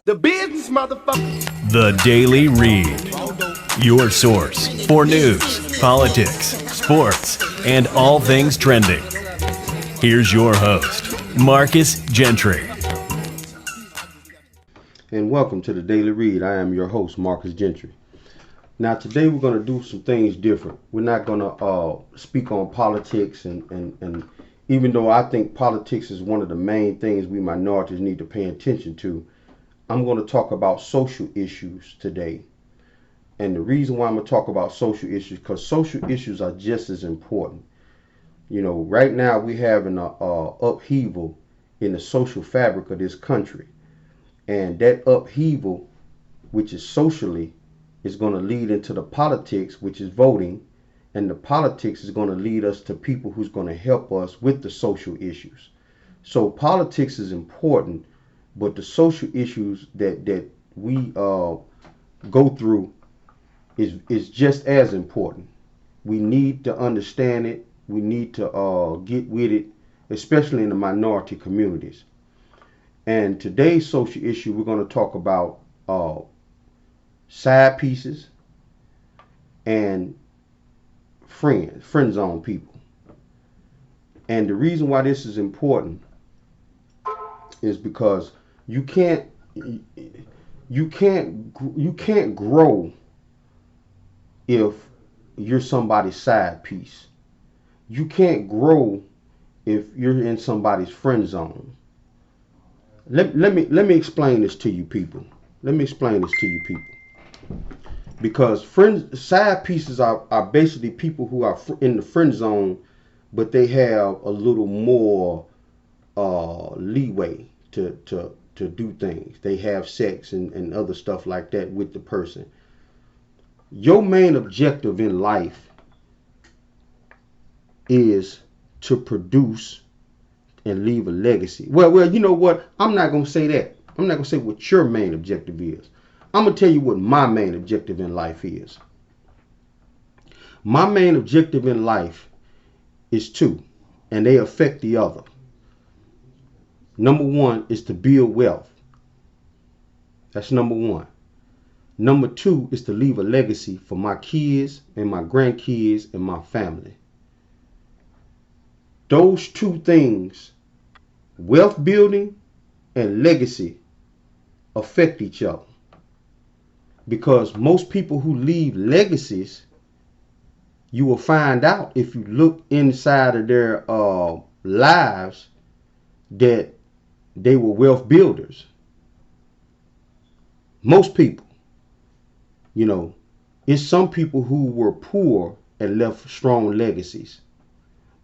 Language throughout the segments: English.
The business, motherfucker. The Daily Read. Your source for news, politics, sports, and all things trending. Here's your host, Marcus Gentry. And welcome to the Daily Read. I am your host, Marcus Gentry. Now, today we're going to do some things different. We're not going to speak on politics, and even though I think politics is one of the main things we minorities need to pay attention to, I'm going to talk about social issues today. And the reason why I'm going to talk about social issues, because social issues are just as important. You know, right now we have an upheaval in the social fabric of this country. And that upheaval, which is socially, is going to lead into the politics, which is voting. And the politics is going to lead us to people who's going to help us with the social issues. So politics is important, but the social issues that we go through is just as important. We need to understand it. We need to get with it, especially in the minority communities. And today's social issue, we're going to talk about side pieces and friend zone people. And the reason why this is important is because you can't grow if you're somebody's side piece. You can't grow if you're in somebody's friend zone. Let me explain this to you people. Because side pieces are basically people who are in the friend zone, but they have a little more leeway to do things. They have sex and other stuff like that with the person. Your main objective in life is to produce and leave a legacy. Well, you know what? I'm not going to say that. I'm not going to say what your main objective is. I'm going to tell you what my main objective in life is. My main objective in life is two, and they affect the other. Number one is to build wealth. That's number one. Number two is to leave a legacy for my kids and my grandkids and my family. Those two things, wealth building and legacy, affect each other. Because most people who leave legacies, you will find out if you look inside of their lives that they were wealth builders. Most people, you know, it's some people who were poor and left strong legacies.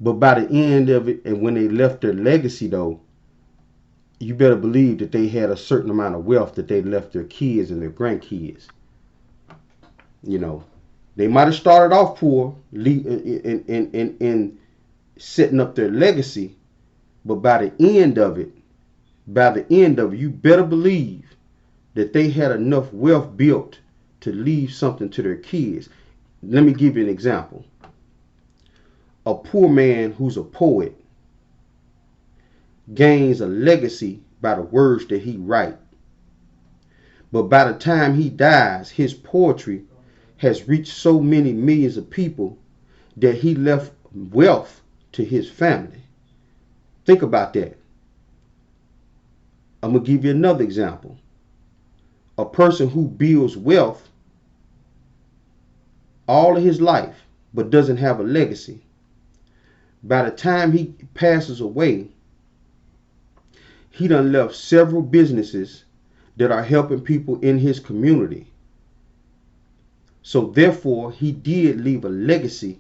But by the end of it, and when they left their legacy though, you better believe that they had a certain amount of wealth that they left their kids and their grandkids. You know, they might have started off poor in setting up their legacy, but by the end of it, you better believe that they had enough wealth built to leave something to their kids. Let me give you an example. A poor man who's a poet gains a legacy by the words that he writes. But by the time he dies, his poetry has reached so many millions of people that he left wealth to his family. Think about that. I'm going to give you another example. A person who builds wealth all of his life but doesn't have a legacy. By the time he passes away, he done left several businesses that are helping people in his community. So therefore, he did leave a legacy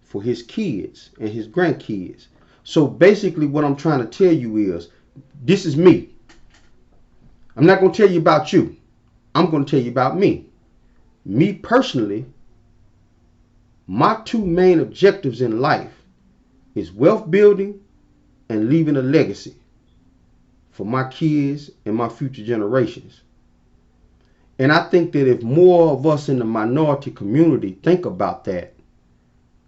for his kids and his grandkids. So basically what I'm trying to tell you is, this is me. I'm not going to tell you about you. I'm going to tell you about me. Me personally, my two main objectives in life is wealth building and leaving a legacy for my kids and my future generations. And I think that if more of us in the minority community think about that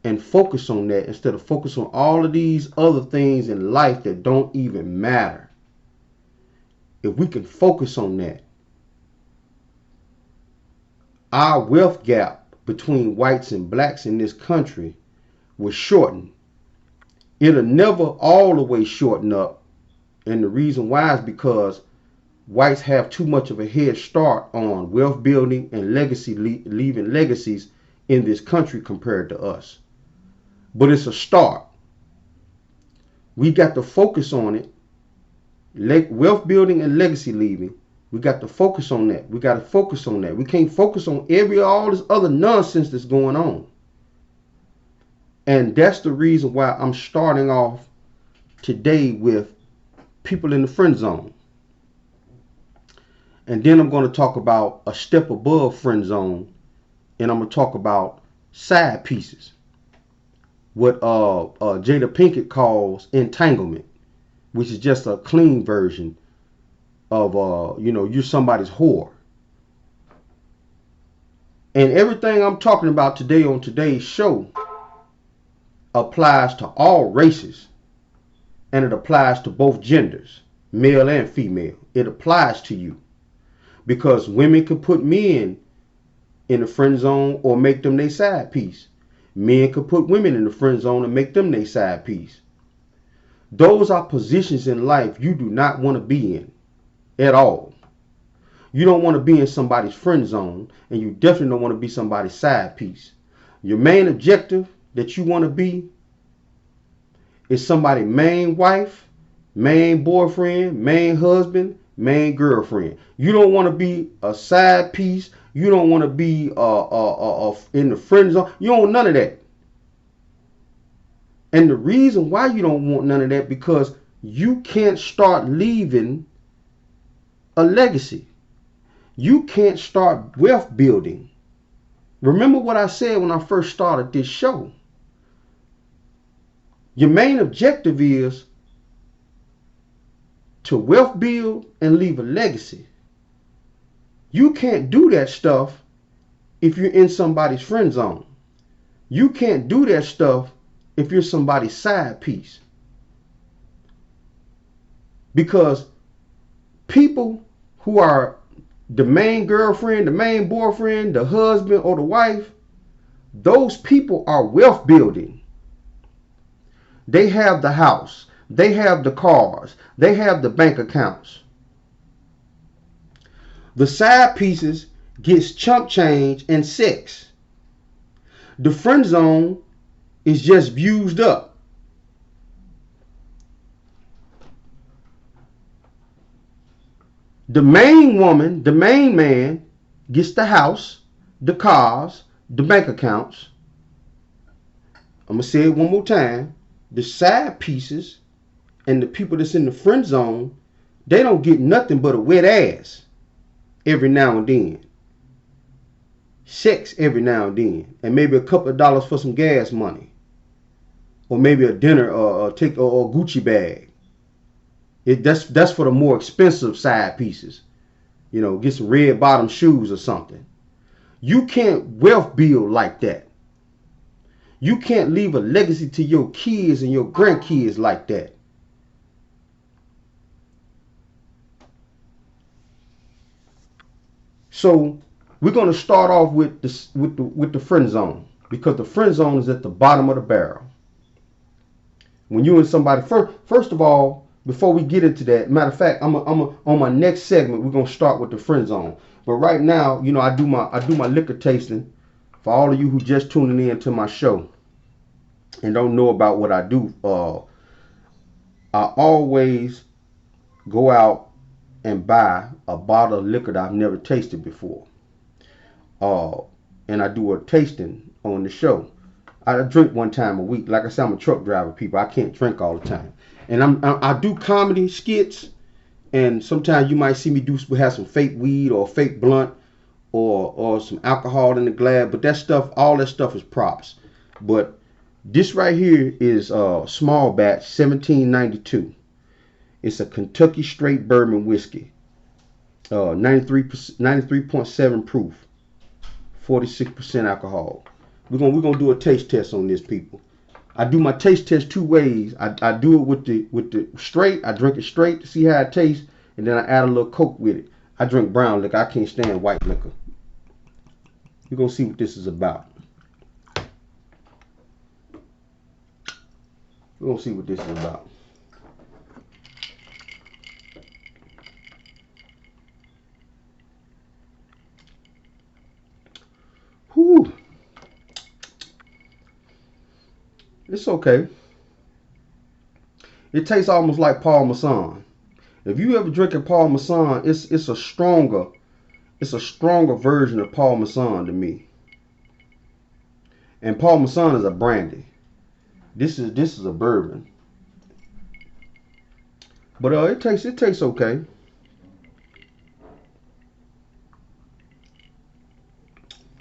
and focus on that instead of focus on all of these other things in life that don't even matter, if we can focus on that, our wealth gap between whites and blacks in this country will shorten. It'll never all the way shorten up. And the reason why is because whites have too much of a head start on wealth building and legacy, leaving legacies in this country compared to us. But it's a start. We got to focus on it. Wealth building and legacy leaving. We got to focus on that. We got to focus on that. We can't focus on all this other nonsense that's going on. And that's the reason why I'm starting off today with people in the friend zone. And then I'm going to talk about a step above friend zone. And I'm going to talk about side pieces. What Jada Pinkett calls entanglement, which is just a clean version of, you're somebody's whore. And everything I'm talking about today on today's show applies to all races. And it applies to both genders, male and female. It applies to you. Because women can put men in the friend zone or make them their side piece. Men could put women in the friend zone and make them their side piece. Those are positions in life you do not want to be in at all. You don't want to be in somebody's friend zone, and you definitely don't want to be somebody's side piece. Your main objective that you want to be is somebody's main wife, main boyfriend, main husband, main girlfriend. You don't want to be a side piece. You don't want to be in the friend zone. You don't want none of that. And the reason why you don't want none of that, because you can't start leaving a legacy. You can't start wealth building. Remember what I said when I first started this show. Your main objective is to wealth build and leave a legacy. You can't do that stuff if you're in somebody's friend zone. You can't do that stuff if you're somebody's side piece. Because people who are the main girlfriend, the main boyfriend, the husband, or the wife, those people are wealth building. They have the house. They have the cars. They have the bank accounts. The side pieces gets chump change and sex. The friend zone is just used up. The main woman, the main man gets the house, the cars, the bank accounts. I'm going to say it one more time. The side pieces and the people that's in the friend zone, they don't get nothing but a wet ass every now and then. Sex every now and then. And maybe a couple of dollars for some gas money. Or maybe a dinner or take a Gucci bag. That's for the more expensive side pieces. You know, get some red bottom shoes or something. You can't wealth build like that. You can't leave a legacy to your kids and your grandkids like that. So we're going to start off with the friend zone, because the friend zone is at the bottom of the barrel. When you and somebody first of all, before we get into that, matter of fact, I'm on my next segment, we're gonna start with the friend zone. But right now, you know, I do my liquor tasting for all of you who just tuning in to my show and don't know about what I do. I always go out and buy a bottle of liquor that I've never tasted before. And I do a tasting on the show. I drink one time a week. Like I said, I'm a truck driver, people. I can't drink all the time. And I do comedy skits, and sometimes you might see me have some fake weed or fake blunt or some alcohol in the glass. But that stuff, all that stuff is props. But this right here is small batch 1792. It's a Kentucky straight bourbon whiskey, 93.7 proof, 46% alcohol. We're gonna do a taste test on this, people. I do my taste test two ways. I do it with the straight. I drink it straight to see how it tastes, and then I add a little Coke with it. I drink brown liquor. I can't stand white liquor. You're going to see what this is about. We're going to see what this is about. Whew. It's okay. It tastes almost like Parmesan. If you ever drink a Parmesan, it's a stronger version of Parmesan to me. And Parmesan is a brandy. This is a bourbon. But it tastes okay.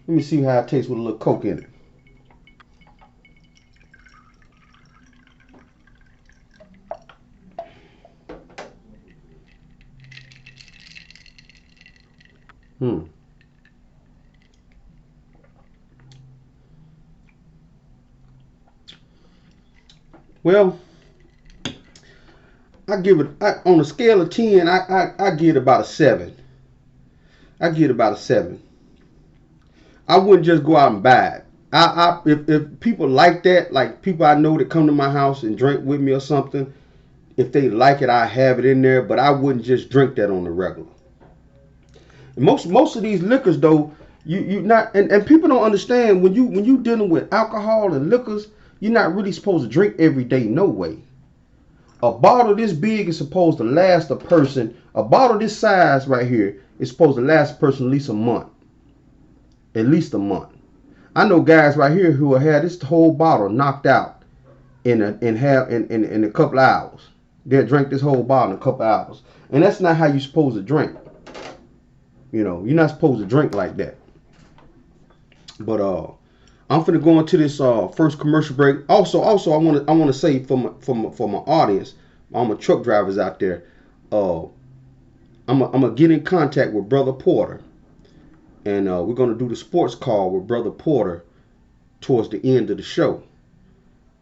Let me see how it tastes with a little Coke in it. Well, I give it on a scale of 10. I give it about a 7. I give it about a 7. I wouldn't just go out and buy it. If people like that, like people I know that come to my house and drink with me or something, if they like it, I have it in there. But I wouldn't just drink that on the regular. And most of these liquors though, you not and people don't understand when you dealing with alcohol and liquors, you're not really supposed to drink every day, no way. A bottle this big is supposed to last a person. A bottle this size right here is supposed to last a person at least a month. At least a month. I know guys right here who will have this whole bottle knocked out in a couple of hours. They'll drink this whole bottle in a couple of hours. And that's not how you're supposed to drink. You know, you're not supposed to drink like that. But I'm finna go into this first commercial break. Also, I wanna say for my audience, all my truck drivers out there, I'm gonna get in contact with Brother Porter, and we're gonna do the sports call with Brother Porter towards the end of the show.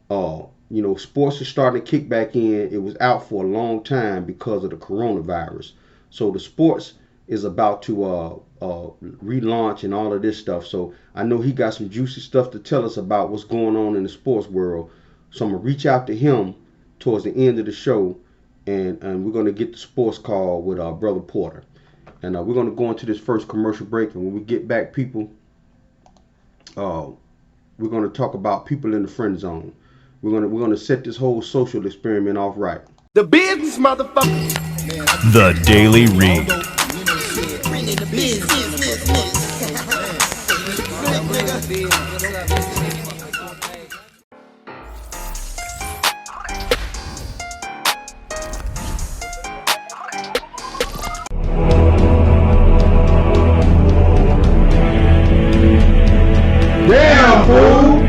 You know, sports is starting to kick back in. It was out for a long time because of the coronavirus. So the sports is about to relaunch and all of this stuff. So I know he got some juicy stuff to tell us about what's going on in the sports world. So I'm gonna reach out to him towards the end of the show, and we're gonna get the sports call with Brother Porter. And we're gonna go into this first commercial break, and when we get back, people, we're gonna talk about people in the friend zone. We're gonna set this whole social experiment off right. The business, motherfucker. The Daily Read. Damn, fool!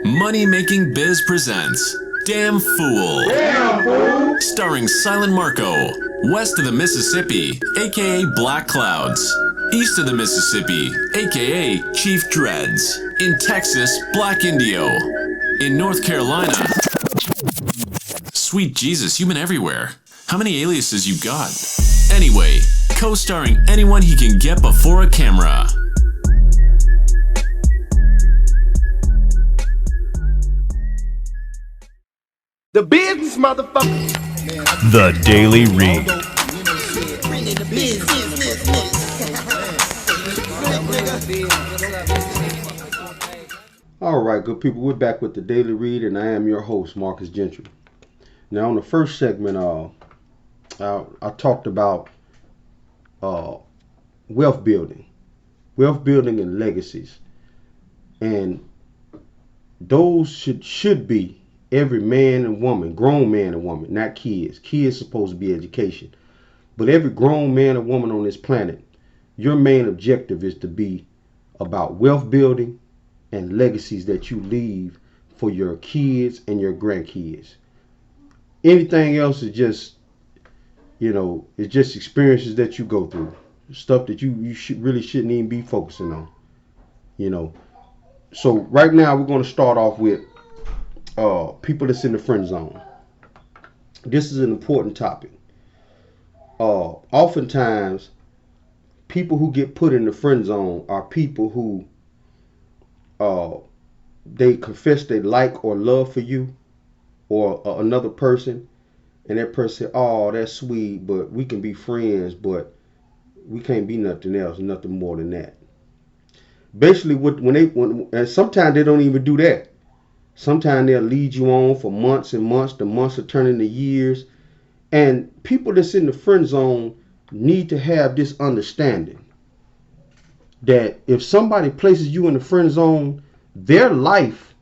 Money Making Biz presents Damn Fool. Damn, fool! Starring Silent Marco. West of the Mississippi, aka Black Clouds. East of the Mississippi, aka Chief Dreads. In Texas, Black Indio. In North Carolina, sweet Jesus, you've been everywhere. How many aliases you got? Anyway, co-starring anyone he can get before a camera. The business, motherfucker. The Daily Read. All right, good people, we're back with the Daily Read, and I am your host, Marcus Gentry. Now, in the first segment, I talked about wealth building and legacies, and those should be every man and woman, grown man and woman, not kids. Kids supposed to be education, but every grown man and woman on this planet, your main objective is to be about wealth building and legacies that you leave for your kids and your grandkids. Anything else is just, it's just experiences that you go through, stuff that you really shouldn't even be focusing on. So right now we're going to start off with people that's in the friend zone. This is an important topic. Oftentimes, people who get put in the friend zone are people who they confess they like or love for you or another person, and that person say, "Oh, that's sweet, but we can be friends, but we can't be nothing else, nothing more than that." Basically, and sometimes they don't even do that. Sometimes they'll lead you on for months and months. The months will turn into years. And people that's in the friend zone need to have this understanding that if somebody places you in the friend zone, their life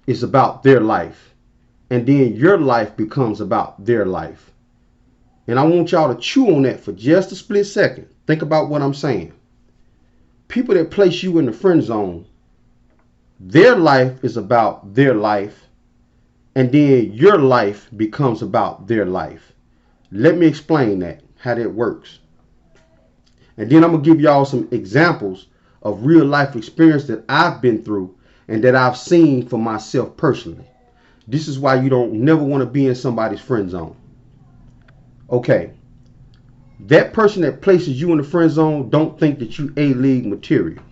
is about their life. And then your life becomes about their life. And I want y'all to chew on that for just a split second. Think about what I'm saying. People that place you in the friend zone, their life is about their life, and then your life becomes about their life. Let me explain that, how that works. And then I'm going to give y'all some examples of real life experience that I've been through and that I've seen for myself personally. This is why you don't never want to be in somebody's friend zone. Okay. That person that places you in the friend zone don't think that you A-league material.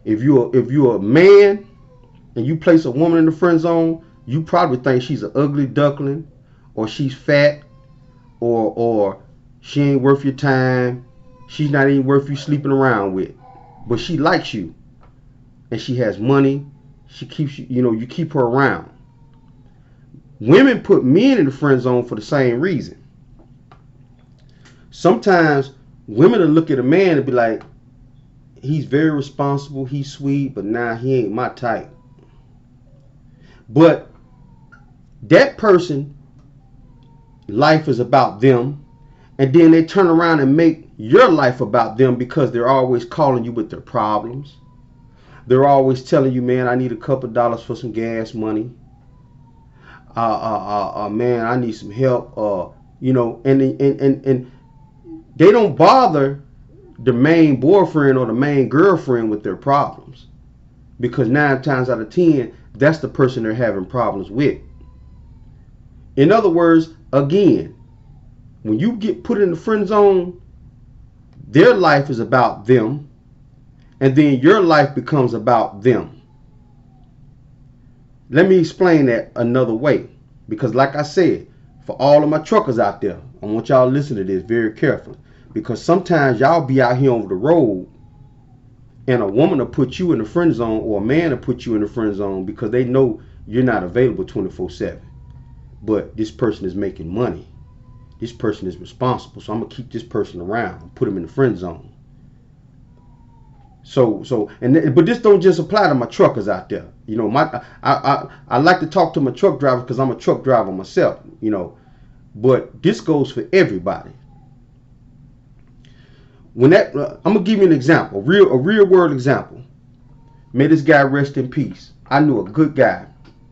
If you're a man and you place a woman in the friend zone, you probably think she's an ugly duckling, or she's fat, or she ain't worth your time. She's not even worth you sleeping around with. But she likes you, and she has money. She keeps you, you keep her around. Women put men in the friend zone for the same reason. Sometimes women will look at a man and be like, he's very responsible, he's sweet, but nah, he ain't my type. But that person, life is about them, and then they turn around and make your life about them because they're always calling you with their problems. They're always telling you, man, I need a couple dollars for some gas money. Man, I need some help. And they don't bother the main boyfriend or the main girlfriend with their problems, because 9 times out of 10, that's the person they're having problems with. In other words, again, when you get put in the friend zone, their life is about them, and then your life becomes about them. Let me explain that another way, because like I said, for all of my truckers out there, I want y'all to listen to this very carefully, because sometimes y'all be out here over the road and a woman will put you in the friend zone, or a man will put you in the friend zone because they know you're not available 24/7. But this person is making money. This person is responsible, so I'm gonna keep this person around and put him in the friend zone. But this don't just apply to my truckers out there. I like to talk to my truck drivers because I'm a truck driver myself. But this goes for everybody. I'm gonna give you an example, a real world example. May this guy rest in peace. I knew a good guy.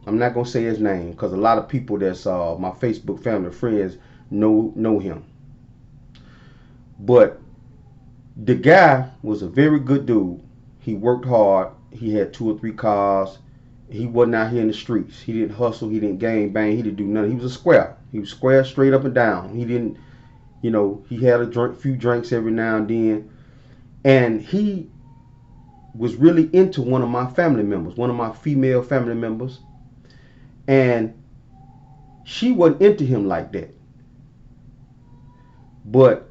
I'm not gonna say his name because a lot of people that's my Facebook family friends know him. But the guy was a very good dude. He worked hard. He had 2 or 3 cars. He wasn't out here in the streets. He didn't hustle. He didn't gang bang. He didn't do nothing. He was a square. He was square straight up and down. He didn't. He had a few drinks every now and then. And he was really into one of my family members, one of my female family members. And she wasn't into him like that. But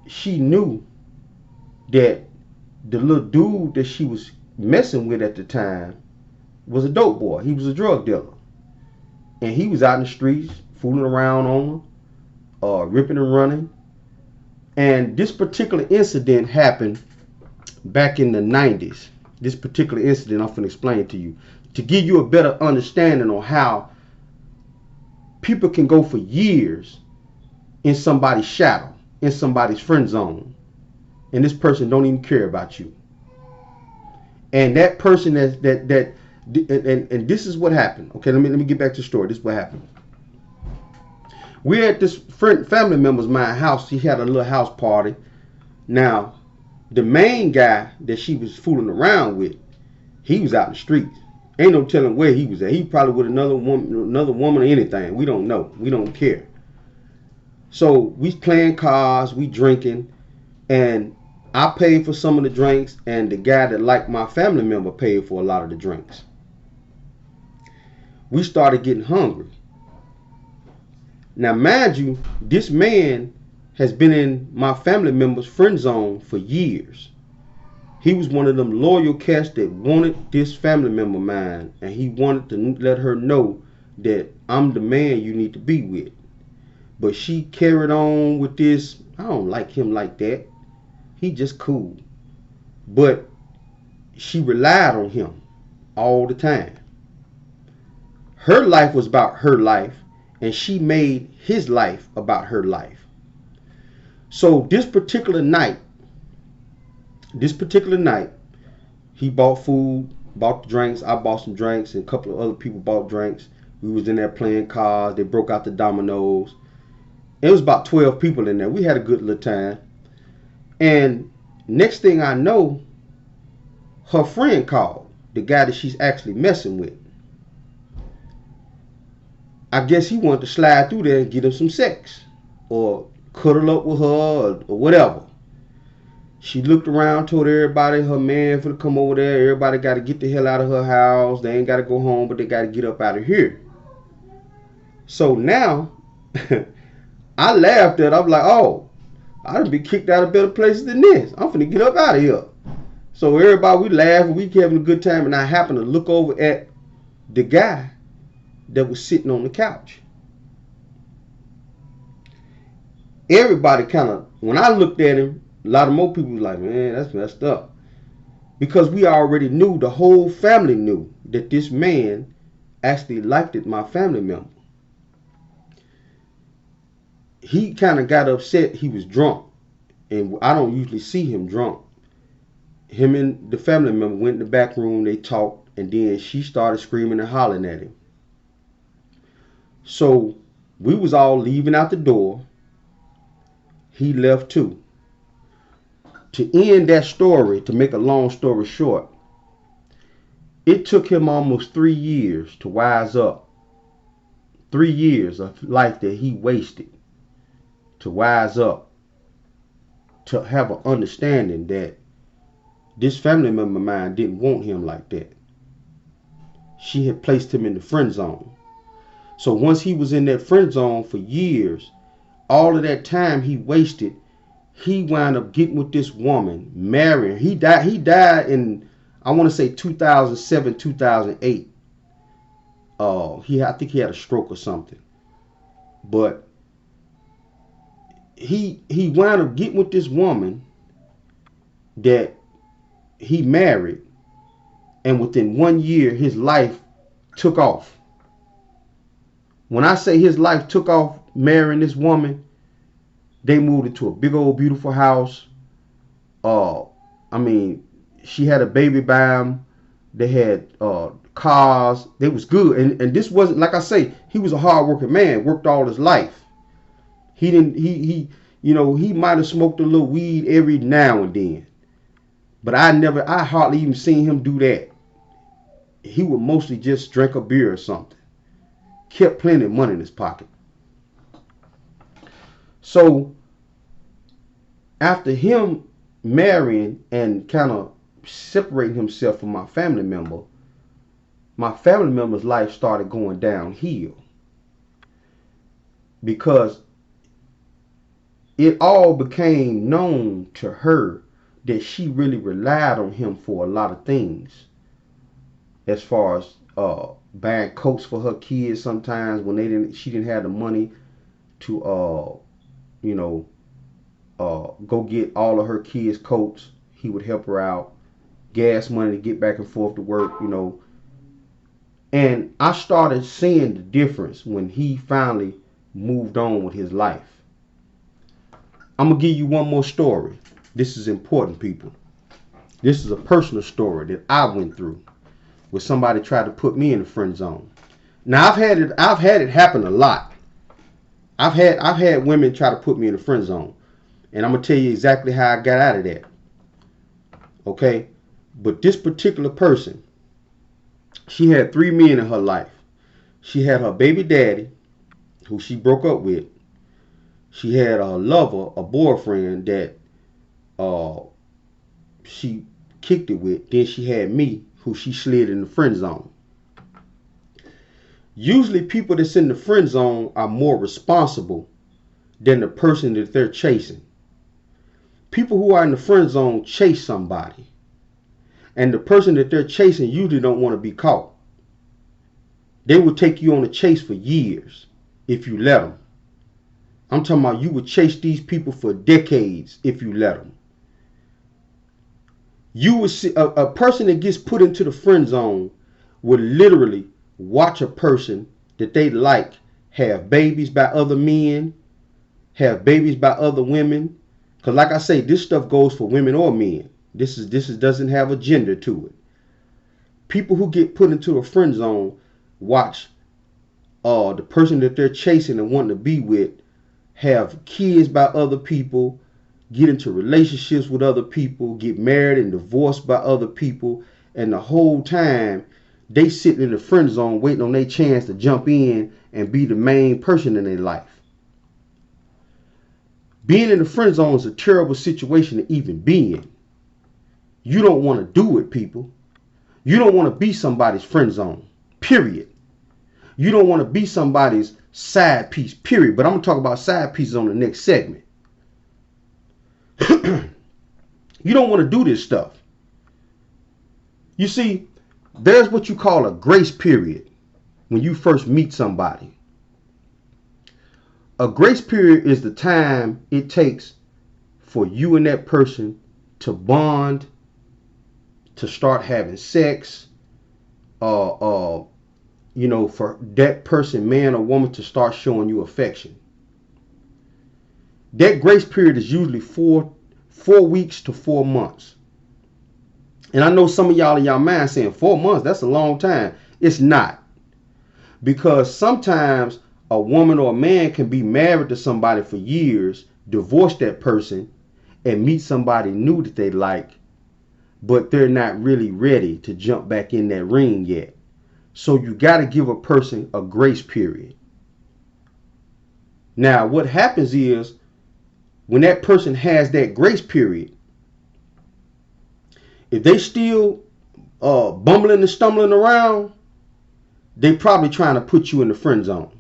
she knew that the little dude that she was messing with at the time was a dope boy. He was a drug dealer. And he was out in the streets fooling around on her. Ripping and running. And this particular incident happened back in the 90s. This particular incident I'm going to explain to you to give you a better understanding on how people can go for years in somebody's shadow, in somebody's friend zone, and this person don't even care about you. And that person and this is what happened. Okay, let me get back to the story. This is what happened. We're at this family member's house. He had a little house party. Now, the main guy that she was fooling around with, he was out in the streets. Ain't no telling where he was at. He probably with another woman or anything. We don't know. We don't care. So we playing cards, we drinking, and I paid for some of the drinks, and the guy that liked my family member paid for a lot of the drinks. We started getting hungry. Now, mind you, this man has been in my family member's friend zone for years. He was one of them loyal cats that wanted this family member of mine, and he wanted to let her know that I'm the man you need to be with. But she carried on with this, I don't like him like that. He just cool. But she relied on him all the time. Her life was about her life, and she made his life about her life. So this particular night, he bought food, bought the drinks. I bought some drinks, and a couple of other people bought drinks. We was in there playing cards. They broke out the dominoes. It was about 12 people in there. We had a good little time. And next thing I know, her friend called, the guy that she's actually messing with. I guess he wanted to slide through there and get him some sex, or cuddle up with her, or whatever. She looked around, told everybody her man finna come over there. Everybody got to get the hell out of her house. They ain't got to go home, but they got to get up out of here. So now, I laughed at it. I'm like, oh, I'd be kicked out of better places than this. I'm finna get up out of here. So everybody, we laughing, we having a good time, and I happened to look over at the guy that was sitting on the couch. Everybody kind of, when I looked at him, a lot of more people was like, man, that's messed up. Because we already knew, the whole family knew, that this man actually liked it, my family member. He kind of got upset. He was drunk. And I don't usually see him drunk. Him and the family member went in the back room, they talked, and then she started screaming and hollering at him. So we was all leaving out the door. He left too. To end that story, to make a long story short, it took him almost 3 years to wise up. 3 years of life that he wasted to wise up, to have an understanding that this family member of mine didn't want him like that. She had placed him in the friend zone. So once he was in that friend zone for years, all of that time he wasted, he wound up getting with this woman, marrying. He died in, I want to say 2007, 2008. I think he had a stroke or something. But he wound up getting with this woman that he married, and within 1 year his life took off. When I say his life took off marrying this woman, they moved into a big old beautiful house. I mean, she had a baby by him. They had cars. They was good. And this wasn't, like I say, he was a hard-working man, worked all his life. He might have smoked a little weed every now and then. But I hardly even seen him do that. He would mostly just drink a beer or something. Kept plenty of money in his pocket. So after him marrying and kind of separating himself from my family member's life started going downhill, because it all became known to her that she really relied on him for a lot of things, as far as buying coats for her kids sometimes when she didn't have the money to go get all of her kids' coats. He would help her out, gas money to get back and forth to work, And I started seeing the difference when he finally moved on with his life. I'm going to give you one more story. This is important, people. This is a personal story that I went through, where somebody tried to put me in the friend zone. Now I've had it happen a lot. I've had women try to put me in the friend zone, and I'm gonna tell you exactly how I got out of that. Okay, but this particular person, She had 3 men in her life. She had her baby daddy, who she broke up with. She had a lover, a boyfriend that she kicked it with. Then she had me, who she slid in the friend zone. Usually people that's in the friend zone are more responsible than the person that they're chasing. People who are in the friend zone chase somebody. And the person that they're chasing usually don't want to be caught. They will take you on a chase for years if you let them. I'm talking about you would chase these people for decades if you let them. You would see a person that gets put into the friend zone would literally watch a person that they like have babies by other men, have babies by other women. Because like I say, this stuff goes for women or men. This doesn't have a gender to it. People who get put into a friend zone watch the person that they're chasing and wanting to be with have kids by other people, get into relationships with other people, get married and divorced by other people, and the whole time they sitting in the friend zone waiting on their chance to jump in and be the main person in their life. Being in the friend zone is a terrible situation to even be in. You don't want to do it, people. You don't want to be somebody's friend zone, period. You don't want to be somebody's side piece, period. But I'm going to talk about side pieces on the next segment. You don't want to do this stuff. You see, there's what you call a grace period when you first meet somebody. A grace period is the time it takes for you and that person to bond, to start having sex, for that person, man or woman, to start showing you affection. That grace period is usually 4 weeks to 4 months. And I know some of y'all in y'all mind saying 4 months, that's a long time. It's not. Because sometimes a woman or a man can be married to somebody for years, divorce that person, and meet somebody new that they like, but they're not really ready to jump back in that ring yet. So you got to give a person a grace period. Now, what happens is when that person has that grace period, if they still bumbling and stumbling around, they probably trying to put you in the friend zone,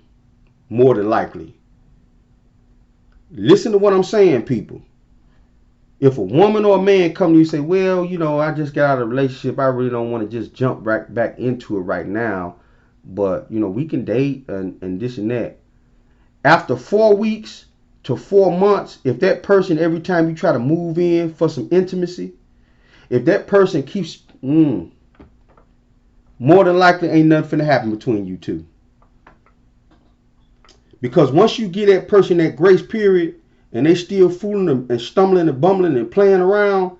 more than likely. Listen to what I'm saying, people. If a woman or a man come to you and say, well, I just got out of a relationship, I really don't want to just jump right back into it right now, but we can date and this and that. After 4 weeks to 4 months, if that person, every time you try to move in for some intimacy, if that person keeps, more than likely ain't nothing finna happen between you two. Because once you give that person that grace period and they still fooling and stumbling and bumbling and playing around,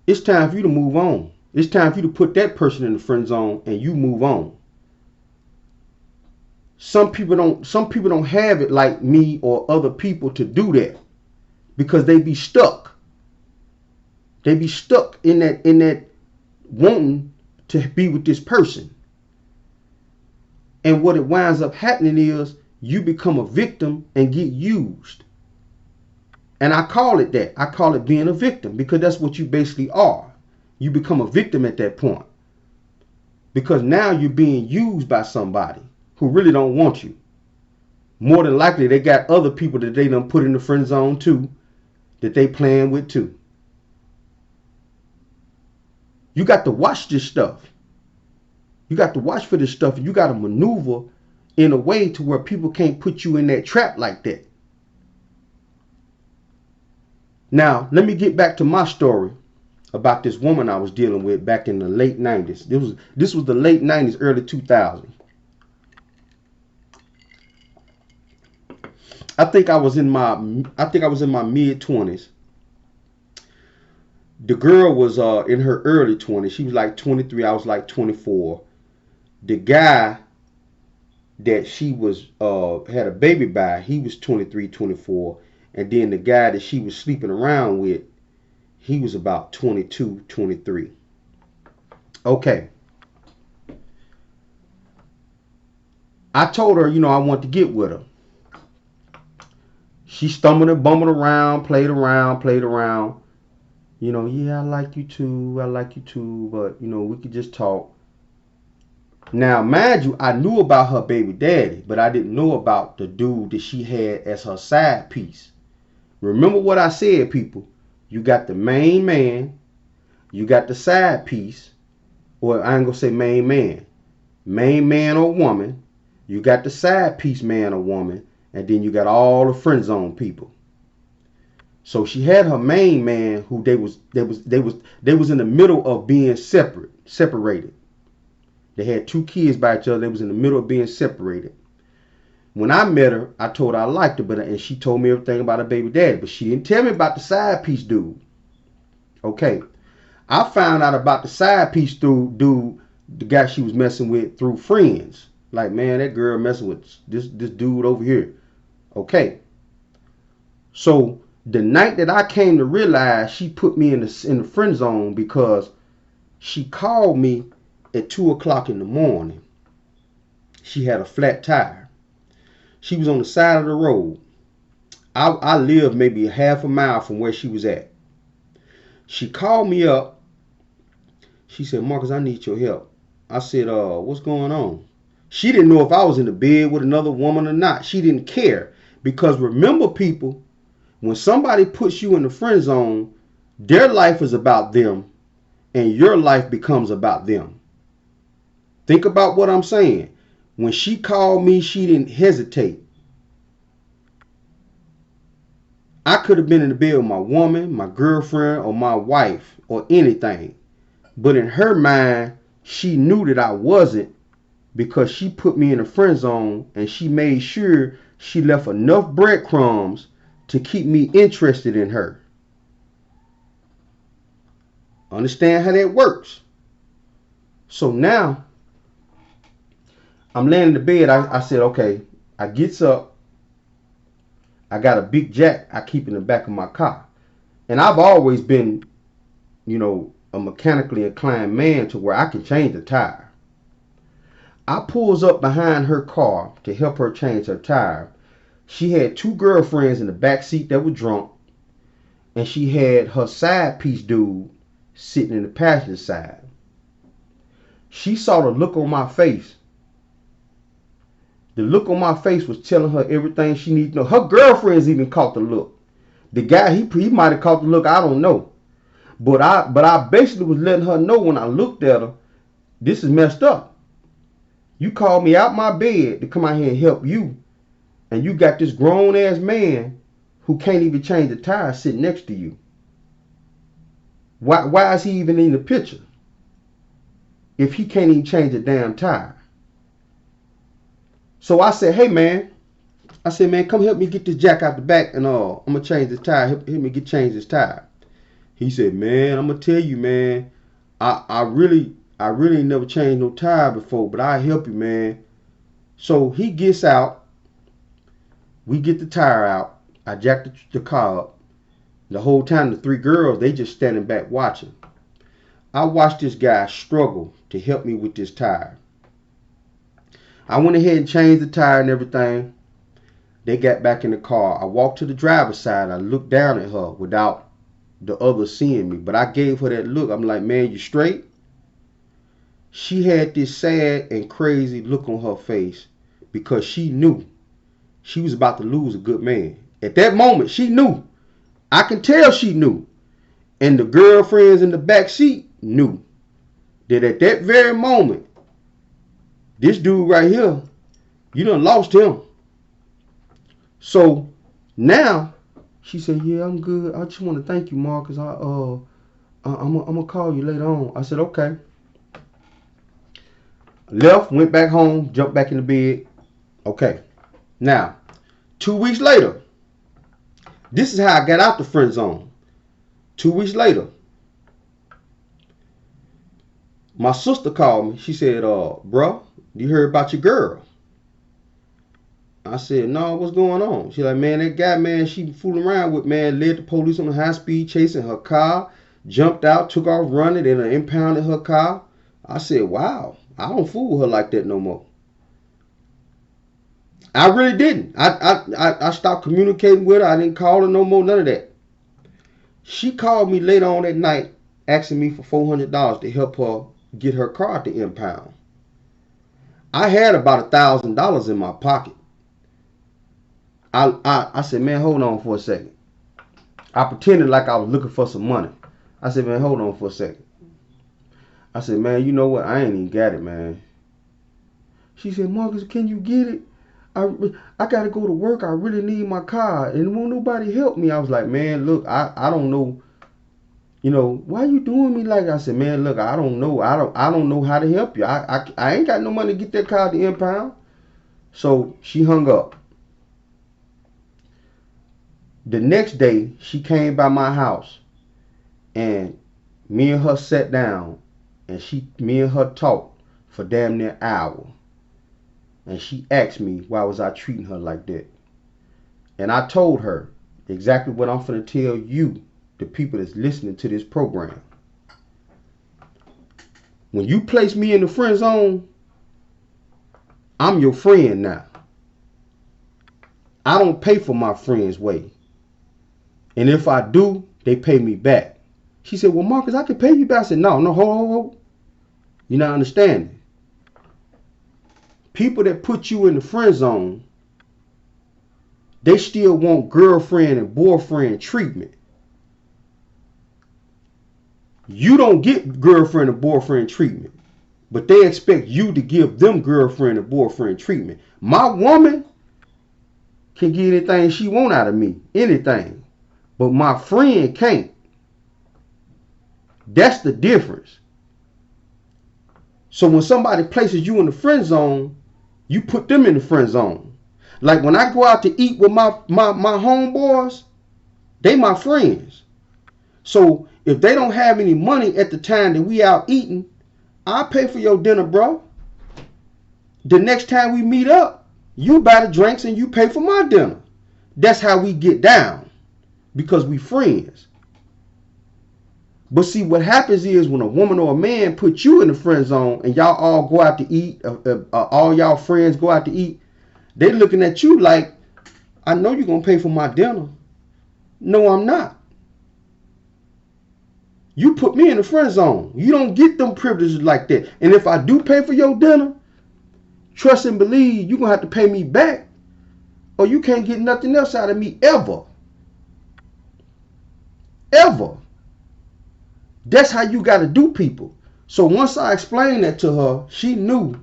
it's time for you to move on. It's time for you to put that person in the friend zone and you move on. Some people don't have it like me or other people to do that because they be stuck. They be stuck in that wanting to be with this person. And what it winds up happening is you become a victim and get used. And I call it that. I call it being a victim because that's what you basically are. You become a victim at that point. Because now you're being used by somebody who really don't want you. More than likely, they got other people that they done put in the friend zone too, that they playing with too. You got to watch this stuff. You got to watch for this stuff. You got to maneuver in a way to where people can't put you in that trap like that. Now, let me get back to my story about this woman I was dealing with back in the late 90s. This was the late 90s, early 2000s. I think I was in my mid 20s. The girl was in her early 20s. She was like 23. I was like 24. The guy that she was had a baby by, he was 23, 24. And then the guy that she was sleeping around with, he was about 22, 23. Okay. I told her, I want to get with her. She stumbled and bumbled around, played around. Yeah, I like you too, but we could just talk. Now, mind you, I knew about her baby daddy, but I didn't know about the dude that she had as her side piece. Remember what I said, people. You got the main man, you got the side piece, or I ain't gonna say main man or woman. You got the side piece man or woman, and then you got all the friend zone people. So she had her main man who they was in the middle of being separated. They had 2 kids by each other. They was in the middle of being separated. When I met her, I told her I liked her, and she told me everything about her baby daddy, but she didn't tell me about the side piece dude. Okay. I found out about the side piece dude, the guy she was messing with, through friends. Like, man, that girl messing with this dude over here. Okay. So the night that I came to realize she put me in the friend zone, because she called me at 2 o'clock in the morning. She had a flat tire. She was on the side of the road. I lived maybe half a mile from where she was at. She called me up. She said, Marcus, I need your help. I said, what's going on? She didn't know if I was in the bed with another woman or not. She didn't care. Because remember, people, when somebody puts you in the friend zone, their life is about them, and your life becomes about them. Think about what I'm saying. When she called me, she didn't hesitate. I could have been in the bed with my woman, my girlfriend, or my wife, or anything. But in her mind, she knew that I wasn't, because she put me in a friend zone, and she made sure she left enough breadcrumbs to keep me interested in her. Understand how that works? So now, I'm laying in the bed. I said, okay. I gets up. I got a big jack I keep in the back of my car. And I've always been, a mechanically inclined man to where I can change the tire. I pulls up behind her car to help her change her tire. She had 2 girlfriends in the back seat that were drunk. And she had her side piece dude sitting in the passenger side. She saw the look on my face. The look on my face was telling her everything she needed to know. Her girlfriends even caught the look. The guy, he might have caught the look, I don't know. But I basically was letting her know when I looked at her, this is messed up. You called me out my bed to come out here and help you, and you got this grown ass man who can't even change the tire sitting next to you. Why is he even in the picture if he can't even change a damn tire? So I said, hey man, come help me get this jack out the back, and I'm gonna change this tire. Help me change this tire. He said, man, I'm gonna tell you, man, I really ain't never changed no tire before, but I'll help you, man. So he gets out. We get the tire out. I jack the car up. The whole time, the 3 girls, they just standing back watching. I watched this guy struggle to help me with this tire. I went ahead and changed the tire and everything. They got back in the car. I walked to the driver's side. I looked down at her without the others seeing me. But I gave her that look. I'm like, man, you straight? She had this sad and crazy look on her face because she knew she was about to lose a good man. At that moment, she knew. I can tell she knew. And the girlfriends in the back seat knew that at that very moment, this dude right here, you done lost him. So now she said, yeah, I'm good. I just want to thank you, Marcus. I'm gonna call you later on. I said, okay. Left, went back home, jumped back in the bed. Okay. Now, 2 weeks later, this is how I got out the friend zone. 2 weeks later, my sister called me. She said, bro, you heard about your girl? I said, no, what's going on? She like, man, that guy, man, she fooling around with, man, led the police on a high speed chasing her car, jumped out, took off running, and impounded her car. I said, wow, I don't fool with her like that no more. I really didn't. I stopped communicating with her. I didn't call her no more, none of that. She called me later on that night asking me for $400 to help her get her car to impound. I had about $1,000 in my pocket. I said, man, hold on for a second. I pretended like I was looking for some money. I said, man, hold on for a second. I said, man, you know what? I ain't even got it, man. She said, Marcus, can you get it? I got to go to work. I really need my car. And won't nobody help me. I was like, man, look, I don't know. You know, why you doing me like that? I said, man, look, I don't know. I don't know how to help you. I ain't got no money to get that car to impound. So she hung up. The next day, she came by my house. And me and her sat down. And me and her talked for damn near an hour. And she asked me why was I treating her like that. And I told her exactly what I'm finna tell you, the people that's listening to this program. When you place me in the friend zone, I'm your friend now. I don't pay for my friend's way. And if I do, they pay me back. She said, well, Marcus, I can pay you back. I said, no, hold. You're not understanding. People that put you in the friend zone, they still want girlfriend and boyfriend treatment. You don't get girlfriend and boyfriend treatment, but they expect you to give them girlfriend and boyfriend treatment. My woman can get anything she want out of me, anything, but my friend can't. That's the difference. So when somebody places you in the friend zone, you put them in the friend zone. Like when I go out to eat with my homeboys, they my friends. So if they don't have any money at the time that we out eating, I'll pay for your dinner, bro. The next time we meet up, you buy the drinks and you pay for my dinner. That's how we get down, because we friends. But see, what happens is when a woman or a man puts you in the friend zone and y'all all go out to eat, all y'all friends go out to eat, they looking at you like, I know you're going to pay for my dinner. No, I'm not. You put me in the friend zone. You don't get them privileges like that. And if I do pay for your dinner, trust and believe you're going to have to pay me back, or you can't get nothing else out of me ever. Ever. That's how you got to do people. So once I explained that to her, she knew.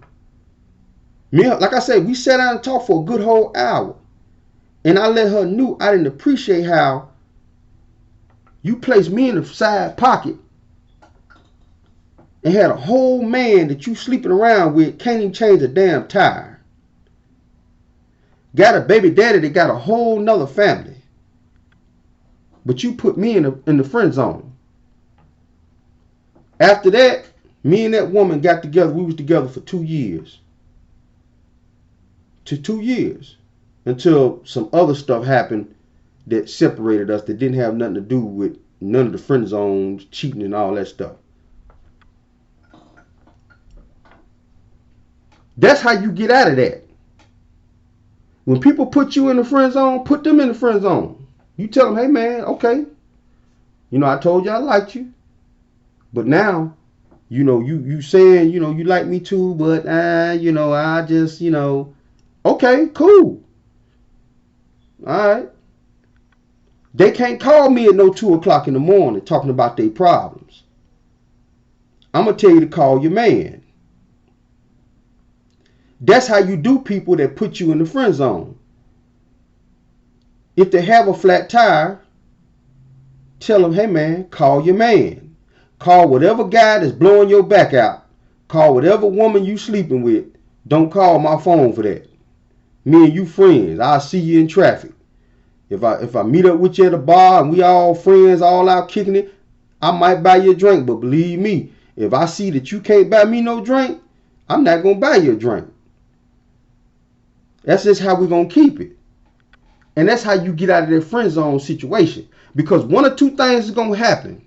Me, like I said, we sat down and talked for a good whole hour. And I let her know I didn't appreciate how you placed me in the side pocket and had a whole man that you sleeping around with, can't even change a damn tire. Got a baby daddy that got a whole nother family. But you put me in the friend zone. After that, me and that woman got together. We was together for 2 years. 2 years. Until some other stuff happened that separated us, that didn't have nothing to do with none of the friend zones, cheating and all that stuff. That's how you get out of that. When people put you in the friend zone, put them in the friend zone. You tell them, hey man, okay. You know, I told you I liked you. But now, you know, you saying, you know, you like me too, but, you know, I just, you know, okay, cool. All right. They can't call me at no 2 o'clock in the morning talking about their problems. I'm going to tell you to call your man. That's how you do people that put you in the friend zone. If they have a flat tire, tell them, hey man, call your man. Call whatever guy that's blowing your back out. Call whatever woman you sleeping with. Don't call my phone for that. Me and you friends. I'll see you in traffic. If I meet up with you at a bar and we all friends, all out kicking it, I might buy you a drink. But believe me, if I see that you can't buy me no drink, I'm not going to buy you a drink. That's just how we're going to keep it. And that's how you get out of that friend zone situation. Because one or two things is going to happen.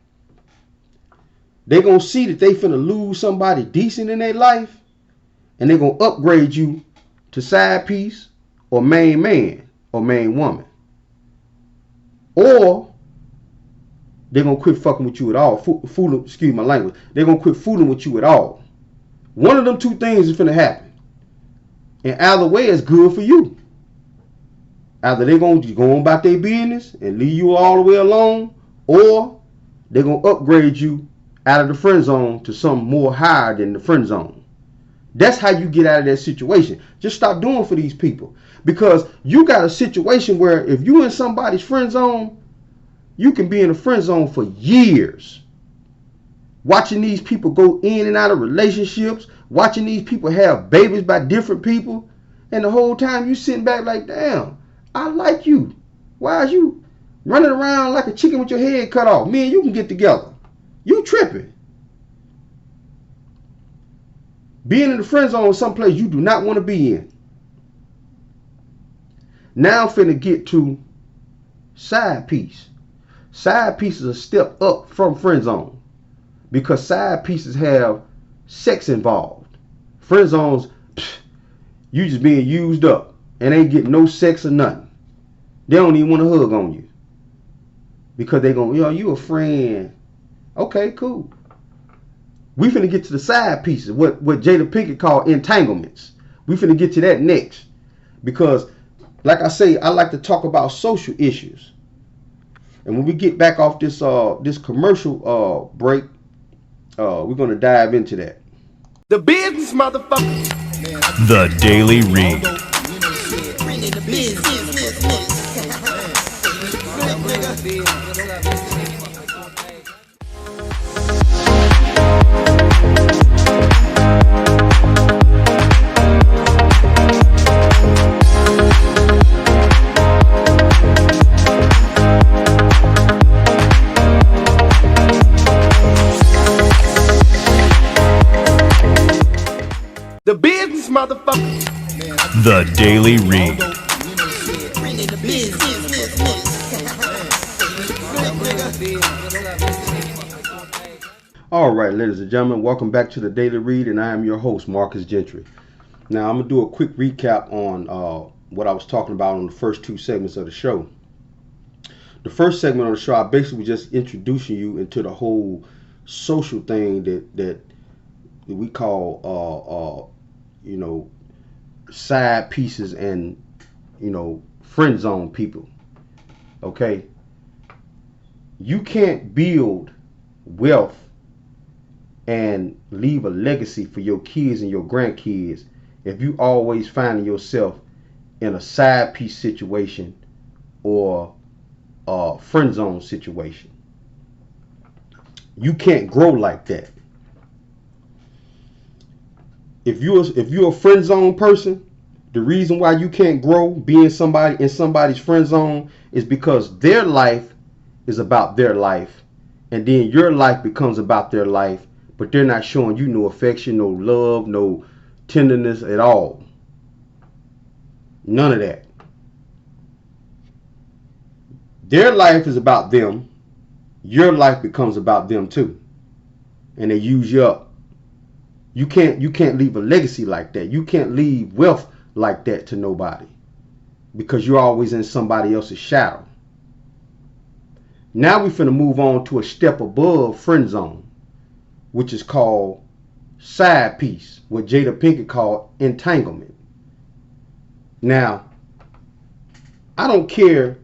They're going to see that they finna lose somebody decent in their life, and they're going to upgrade you to side piece or main man or main woman. Or they're going to quit fucking with you at all. Fooling, excuse my language. They're going to quit fooling with you at all. One of them two things is finna happen. And either way is good for you. Either they're going to go on about their business and leave you all the way alone, or they're going to upgrade you out of the friend zone to something more higher than the friend zone. That's how you get out of that situation. Just stop doing for these people. Because you got a situation where if you in somebody's friend zone, you can be in a friend zone for years. Watching these people go in and out of relationships, watching these people have babies by different people, and the whole time you sitting back like, damn, I like you. Why is you running around like a chicken with your head cut off? Me and you can get together. You tripping. Being in the friend zone is someplace you do not want to be in. Now I'm finna get to side piece. Side pieces are a step up from friend zone because side pieces have sex involved. Friend zones, you just being used up and ain't getting no sex or nothing. They don't even want to hug on you because they gonna, you a friend. Okay, cool. We finna get to the side pieces, what Jada Pinkett called entanglements. We finna get to that next because, like I say, I like to talk about social issues. And when we get back off this this commercial break, we're gonna dive into that. The business, motherfucker. The Daily Read. The business, motherfucker. The Daily Read. All right, ladies and gentlemen, welcome back to the Daily Read, and I am your host, Marcus Gentry. Now, I'm going to do a quick recap on what I was talking about on the first two segments of the show. The first segment of the show, I basically was just introducing you into the whole social thing that we call, side pieces and, friend zone people. Okay? You can't build wealth and leave a legacy for your kids and your grandkids if you always finding yourself in a side piece situation or a friend zone situation. You can't grow like that. If you're a friend zone person, the reason why you can't grow being somebody in somebody's friend zone is because their life is about their life, and then your life becomes about their life, but they're not showing you no affection, no love, no tenderness at all. None of that. Their life is about them. Your life becomes about them too, and they use you up. You can't leave a legacy like that. You can't leave wealth like that to nobody because you're always in somebody else's shadow. Now we're finna move on to a step above friend zone, which is called side piece, what Jada Pinkett called entanglement. Now, I don't care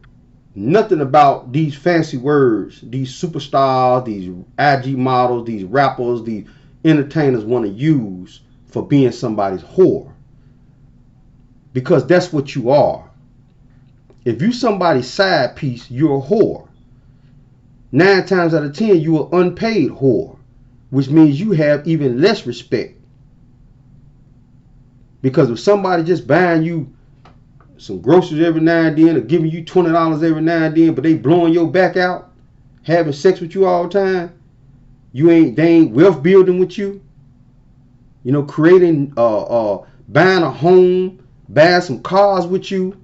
nothing about these fancy words, these superstars, these IG models, these rappers, these entertainers want to use for being somebody's whore. Because that's what you are. If you somebody's side piece, you're a whore. 9 times out of 10, you're an unpaid whore, which means you have even less respect. Because if somebody just buying you some groceries every now and then or giving you $20 every now and then, but they blowing your back out, having sex with you all the time, they ain't wealth building with you, creating, buying a home, buying some cars with you.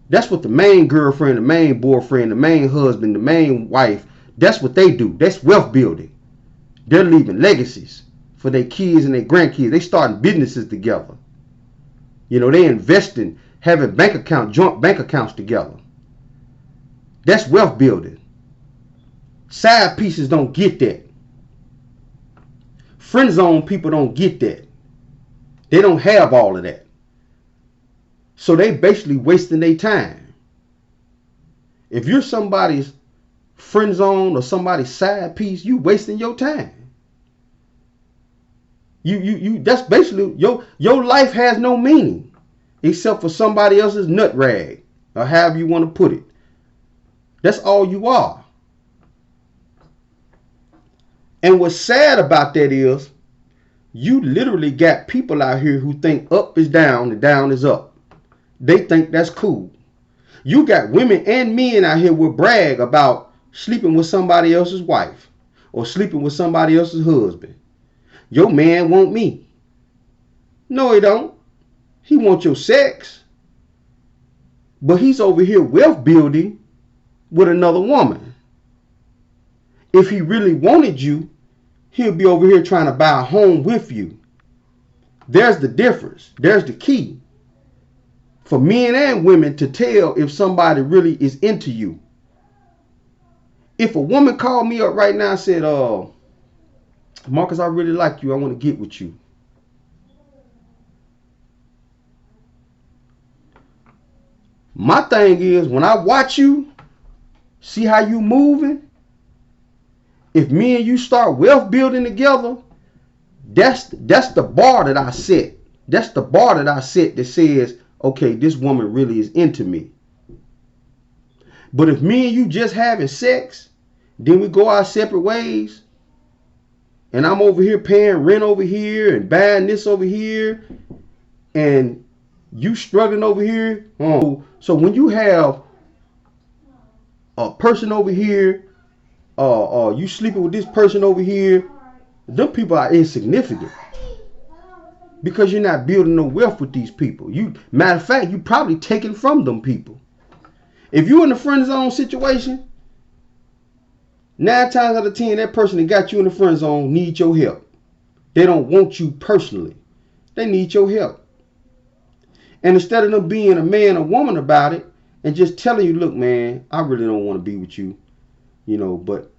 That's what the main girlfriend, the main boyfriend, the main husband, the main wife, that's what they do. That's wealth building. They're leaving legacies for their kids and their grandkids. They starting businesses together. They investing having joint bank accounts together. That's wealth building. Side pieces don't get that. Friend zone people don't get that. They don't have all of that. So they basically wasting their time. If you're somebody's friend zone or somebody's side piece, you wasting your time. You that's basically your life has no meaning except for somebody else's nut rag, or however you want to put it. That's all you are. And what's sad about that is you literally got people out here who think up is down and down is up. They think that's cool. You got women and men out here will brag about sleeping with somebody else's wife or sleeping with somebody else's husband. Your man want me. No, he don't. He wants your sex. But he's over here wealth building with another woman. If he really wanted you, he'll be over here trying to buy a home with you. There's the difference. There's the key. For men and women to tell if somebody really is into you. If a woman called me up right now and said, Marcus, I really like you. I want to get with you. My thing is, when I watch you, see how you moving, if me and you start wealth building together, that's the bar that I set. That's the bar that I set that says, okay, this woman really is into me. But if me and you just having sex, then we go our separate ways, and I'm over here paying rent over here and buying this over here, and you struggling over here. So when you have a person over here, you sleeping with this person over here, them people are insignificant. Because you're not building no wealth with these people. Matter of fact, you probably taking from them people. If you're in a friend zone situation, 9 times out of 10, that person that got you in the friend zone needs your help. They don't want you personally. They need your help. And instead of them being a man or woman about it and just telling you, look, man, I really don't want to be with you, but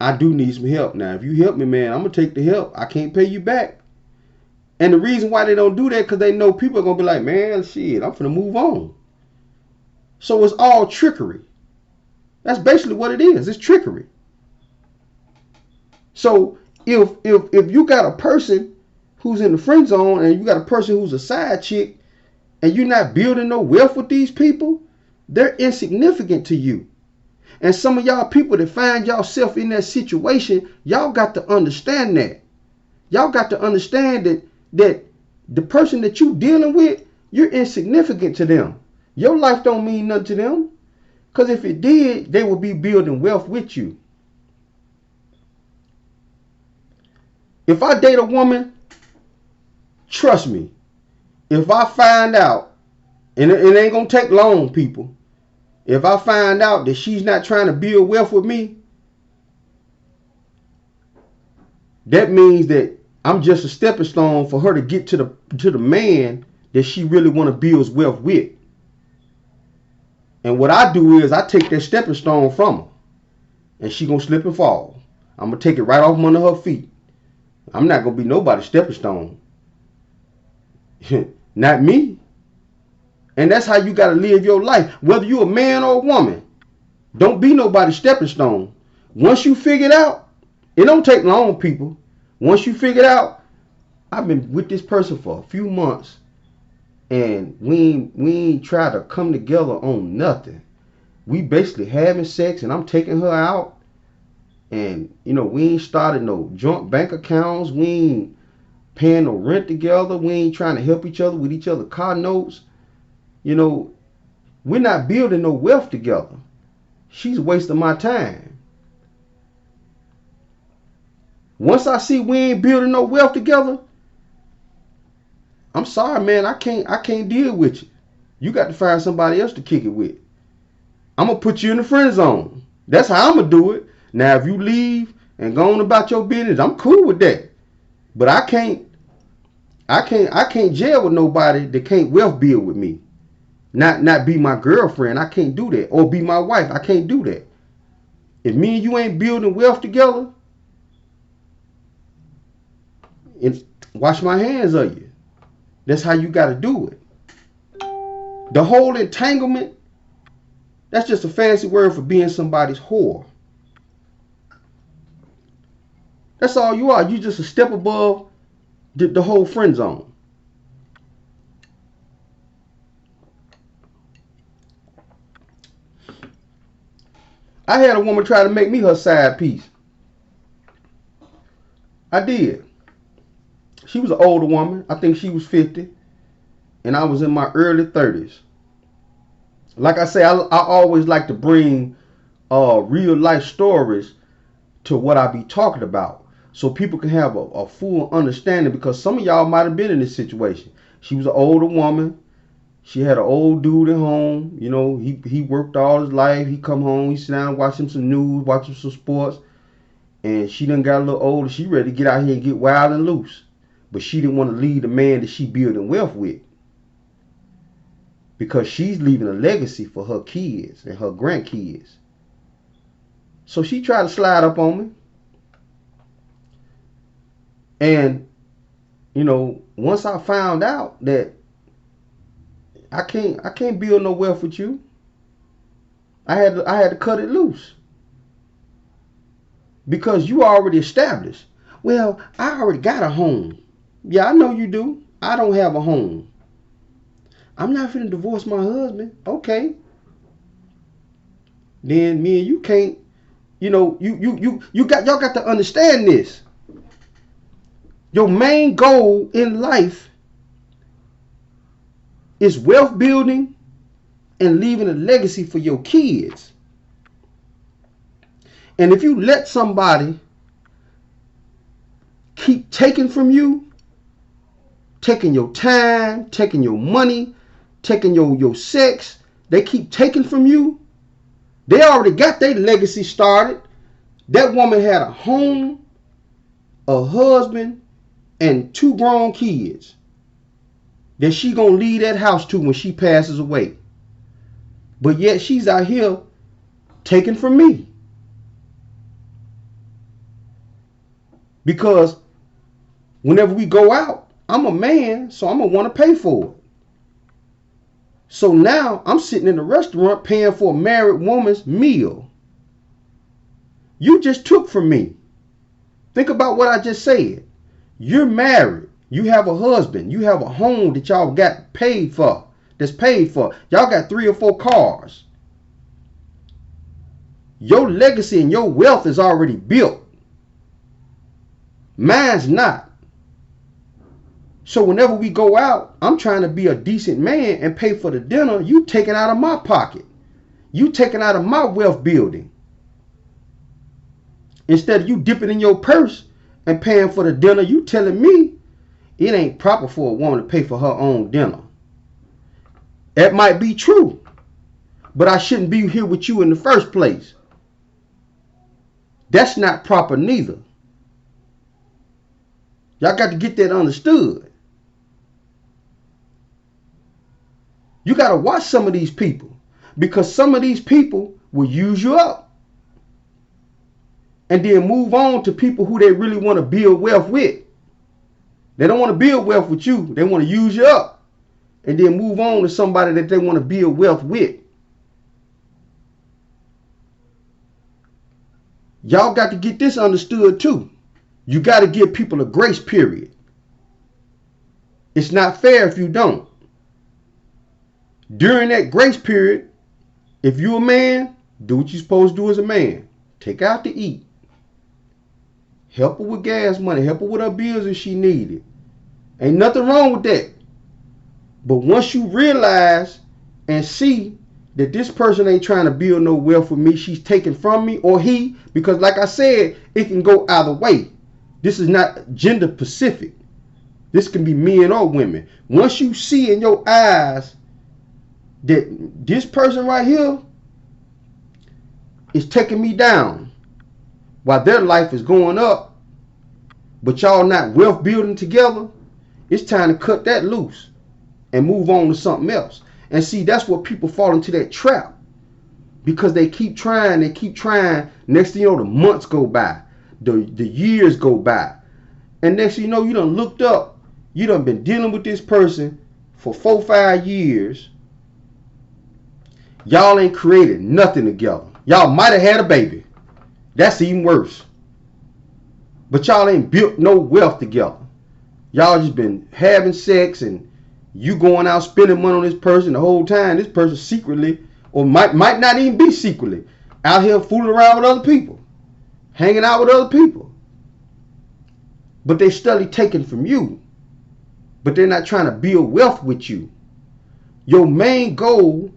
I do need some help. Now, if you help me, man, I'm going to take the help. I can't pay you back. And the reason why they don't do that, because they know people are going to be like, man, shit, I'm finna move on. So it's all trickery. That's basically what it is. It's trickery. So if you got a person who's in the friend zone and you got a person who's a side chick and you're not building no wealth with these people, they're insignificant to you. And some of y'all people that find yourself in that situation, y'all got to understand that. Y'all got to understand that the person that you dealing with, you're insignificant to them. Your life don't mean nothing to them. Because if it did, they would be building wealth with you. If I date a woman, trust me, if I find out, and it ain't going to take long, people, if I find out that she's not trying to build wealth with me, that means that I'm just a stepping stone for her to get to the man that she really want to build wealth with. And what I do is I take that stepping stone from her, and she gonna slip and fall. I'm gonna take it right off from under her feet. I'm not gonna be nobody's stepping stone. Not me. And that's how you gotta live your life, whether you're a man or a woman. Don't be nobody's stepping stone. Once you figure it out, it don't take long, people. Once you figure it out, I've been with this person for a few months, and we ain't try to come together on nothing. We basically having sex, and I'm taking her out, and we ain't started no joint bank accounts. We ain't paying no rent together. We ain't trying to help each other with each other car notes. We're not building no wealth together. She's wasting my time. Once I see we ain't building no wealth together, I'm sorry, man. I can't deal with you. You got to find somebody else to kick it with. I'm gonna put you in the friend zone. That's how I'm gonna do it. Now, if you leave and go on about your business, I'm cool with that. But I can't jail with nobody that can't wealth build with me. Not be my girlfriend. I can't do that. Or be my wife. I can't do that. If me and you ain't building wealth together, wash my hands of you. That's how you got to do it. The whole entanglement, that's just a fancy word for being somebody's whore. That's all you are. You just a step above the whole friend zone. I had a woman try to make me her side piece. I did. She was an older woman. I think she was 50. And I was in my early 30s. Like I say, I always like to bring real life stories to what I be talking about, so people can have a full understanding, because some of y'all might have been in this situation. She was an older woman. She had an old dude at home. You know, he worked all his life. He come home, he sit down, watch him some news, watch him some sports. And she done got a little older. She ready to get out here and get wild and loose. But she didn't want to leave the man that she building wealth with, because she's leaving a legacy for her kids and her grandkids. So she tried to slide up on me. And, you know, once I found out that I can't build no wealth with you, I had to cut it loose. Because you already established. Well, I already got a home. Yeah, I know you do. I don't have a home. I'm not finna divorce my husband. Okay. Then me and you can't, you know, y'all got to understand this. Your main goal in life is wealth building and leaving a legacy for your kids. And if you let somebody keep taking from you, taking your time, taking your money, taking your sex, they keep taking from you, they already got their legacy started. That woman had a home, a husband, and 2 grown kids that she gonna leave that house to when she passes away. But yet she's out here taking from me. Because whenever we go out, I'm a man, so I'm gonna want to pay for it. So now I'm sitting in a restaurant paying for a married woman's meal. You just took from me. Think about what I just said. You're married. You have a husband. You have a home that y'all got paid for. That's paid for. Y'all got 3 or 4 cars. Your legacy and your wealth is already built. Mine's not. So whenever we go out, I'm trying to be a decent man and pay for the dinner. You taking out of my pocket. You taking out of my wealth building. Instead of you dipping in your purse and paying for the dinner, you telling me it ain't proper for a woman to pay for her own dinner. That might be true, but I shouldn't be here with you in the first place. That's not proper neither. Y'all got to get that understood. You got to watch some of these people, because some of these people will use you up and then move on to people who they really want to build wealth with. They don't want to build wealth with you. They want to use you up and then move on to somebody that they want to build wealth with. Y'all got to get this understood too. You got to give people a grace period. It's not fair if you don't. During that grace period, if you're a man, do what you're supposed to do as a man. Take her out to eat. Help her with gas money. Help her with her bills if she need it. Ain't nothing wrong with that. But once you realize and see that this person ain't trying to build no wealth with me, she's taking from me, or he, because like I said, it can go either way. This is not gender specific. This can be men or women. Once you see in your eyes that this person right here is taking me down while their life is going up, but y'all not wealth building together, it's time to cut that loose and move on to something else. And see, that's what people fall into that trap. Because they keep trying. Next thing you know, the months go by. The years go by. And next thing you know, you done looked up. You done been dealing with this person for 4-5 years. Y'all ain't created nothing together. Y'all might have had a baby. That's even worse. But y'all ain't built no wealth together. Y'all just been having sex and you going out spending money on this person the whole time. This person secretly, or might not even be secretly, out here fooling around with other people. Hanging out with other people. But they steadily taking from you. But they're not trying to build wealth with you. Your main goal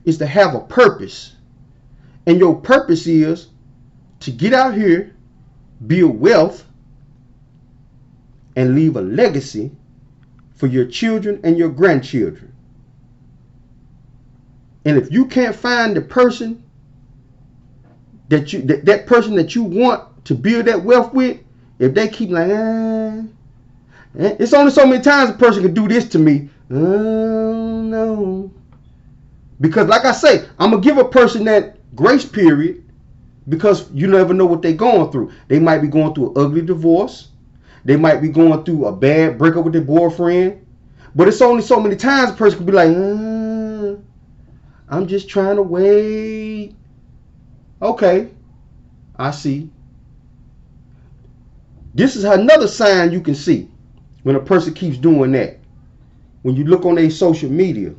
is to have a purpose. And your purpose is to get out here, build wealth, and leave a legacy for your children and your grandchildren. And if you can't find the person that person that you want to build that wealth with, if they keep like, it's only so many times a person can do this to me. Oh no. Because like I say, I'm going to give a person that grace period because you never know what they're going through. They might be going through an ugly divorce. They might be going through a bad breakup with their boyfriend. But it's only so many times a person can be like, I'm just trying to wait. Okay, I see. This is another sign you can see when a person keeps doing that. When you look on their social media,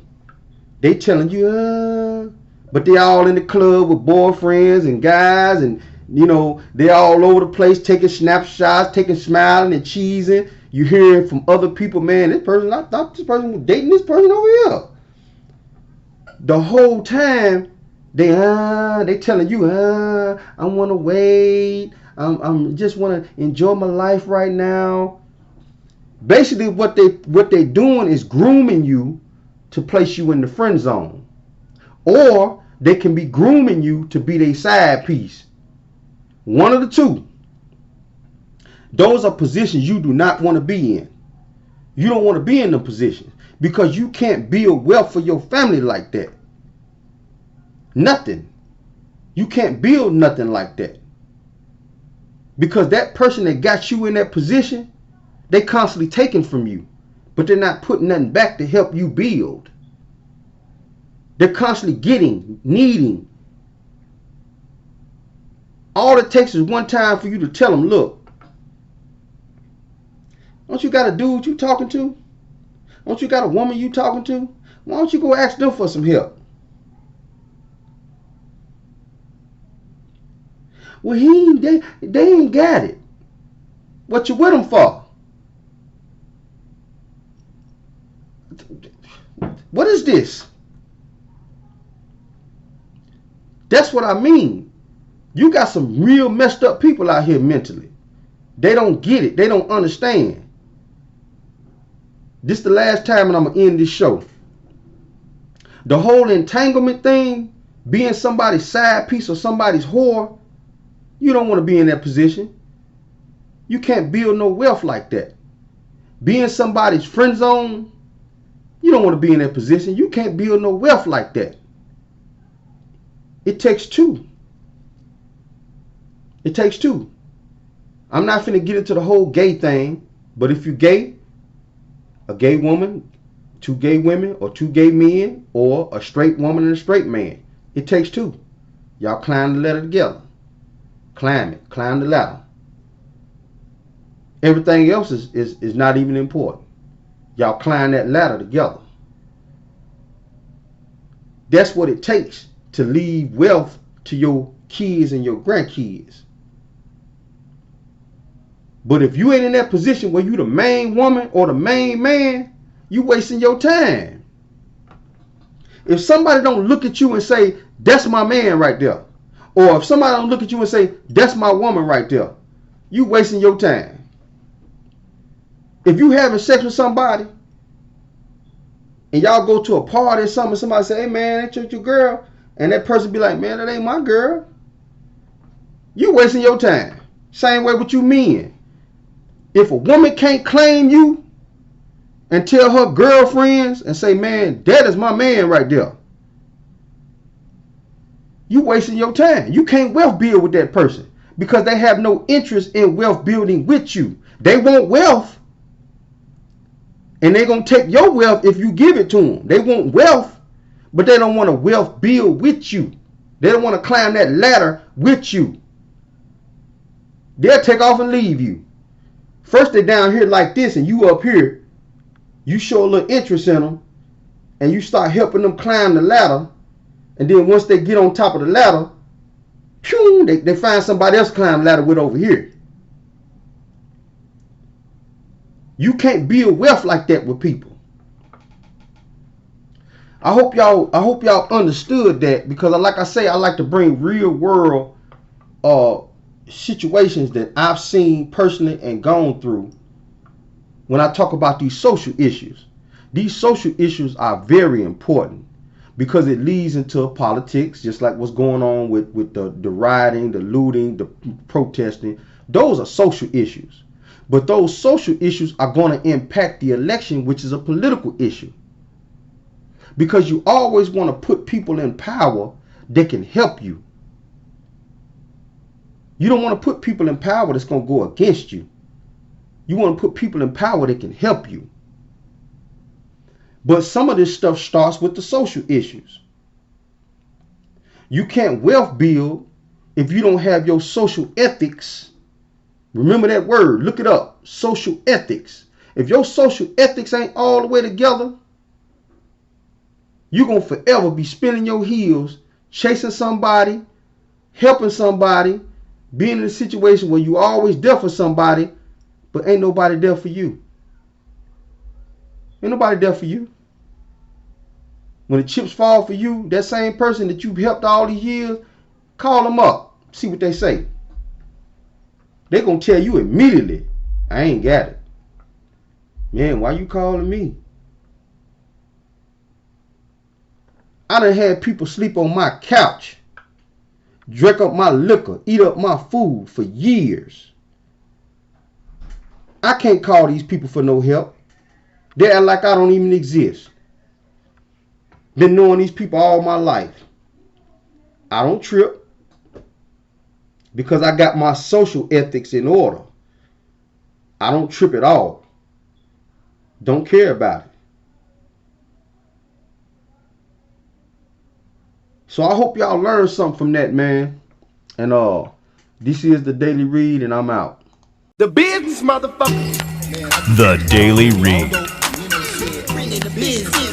they telling you, but they all in the club with boyfriends and guys, and you know, they all over the place taking snapshots, smiling and cheesing. You hearing from other people, man, I thought this person was dating this person over here. The whole time they telling you, I want to wait. I'm just want to enjoy my life right now. Basically, what they doing is grooming you to place you in the friend zone, or they can be grooming you to be their side piece. One of the two. Those are positions you do not want to be in. You don't want to be in the position because you can't build wealth for your family like that. Nothing. You can't build nothing like that. Because that person that got you in that position, they constantly taking from you, but they're not putting nothing back to help you build. They're constantly getting, needing. All it takes is one time for you to tell them, look, don't you got a dude you talking to? Don't you got a woman you talking to? Why don't you go ask them for some help? Well, they ain't got it. What you with them for? What is this? That's what I mean. You got some real messed up people out here mentally. They don't get it. They don't understand. This is the last time and I'm going to end this show. The whole entanglement thing, being somebody's side piece or somebody's whore, you don't want to be in that position. You can't build no wealth like that. Being somebody's friend zone, you don't want to be in that position. You can't build no wealth like that. It takes two. It takes two. I'm not finna get into the whole gay thing, but if you're gay, a gay woman, 2 gay women, or 2 gay men, or a straight woman and a straight man, it takes two. Y'all climb the ladder together. Climb it. Climb the ladder. Everything else is not even important. Y'all climb that ladder together. That's what it takes to leave wealth to your kids and your grandkids. But if you ain't in that position where you the main woman or the main man, you wasting your time. If somebody don't look at you and say, that's my man right there, or if somebody don't look at you and say, that's my woman right there, you wasting your time. If you having sex with somebody and y'all go to a party or something, somebody say, hey man, that's your girl, and that person be like, man, that ain't my girl, you wasting your time. Same way with you men. If a woman can't claim you and tell her girlfriends and say, man, that is my man right there. You wasting your time. You can't wealth build with that person because they have no interest in wealth building with you. They want wealth, and they're going to take your wealth if you give it to them. They want wealth, but they don't want to wealth build with you. They don't want to climb that ladder with you. They'll take off and leave you. First they're down here like this and you up here. You show a little interest in them and you start helping them climb the ladder. And then once they get on top of the ladder, pew, they find somebody else climb the ladder with over here. You can't build wealth like that with people. I hope y'all understood that, because like I say, I like to bring real world situations that I've seen personally and gone through when I talk about these social issues. These social issues are very important because it leads into politics, just like what's going on with the rioting, the looting, the protesting. Those are social issues. But those social issues are going to impact the election, which is a political issue. Because you always want to put people in power that can help you. You don't want to put people in power that's going to go against you. You want to put people in power that can help you. But some of this stuff starts with the social issues. You can't wealth build if you don't have your social ethics. Remember that word. Look it up. Social ethics. If your social ethics ain't all the way together, you're going to forever be spinning your heels, chasing somebody, helping somebody, being in a situation where you always there for somebody, but ain't nobody there for you. Ain't nobody there for you. When the chips fall for you, that same person that you've helped all these years, call them up. See what they say. They're going to tell you immediately, I ain't got it. Man, why you calling me? I done had people sleep on my couch, drink up my liquor, eat up my food for years. I can't call these people for no help. They act like I don't even exist. Been knowing these people all my life. I don't trip because I got my social ethics in order. I don't trip at all. Don't care about it. So I hope y'all learned something from that, man. And this is the Daily Read, and I'm out. The business, motherfucker. The Daily Read. Business.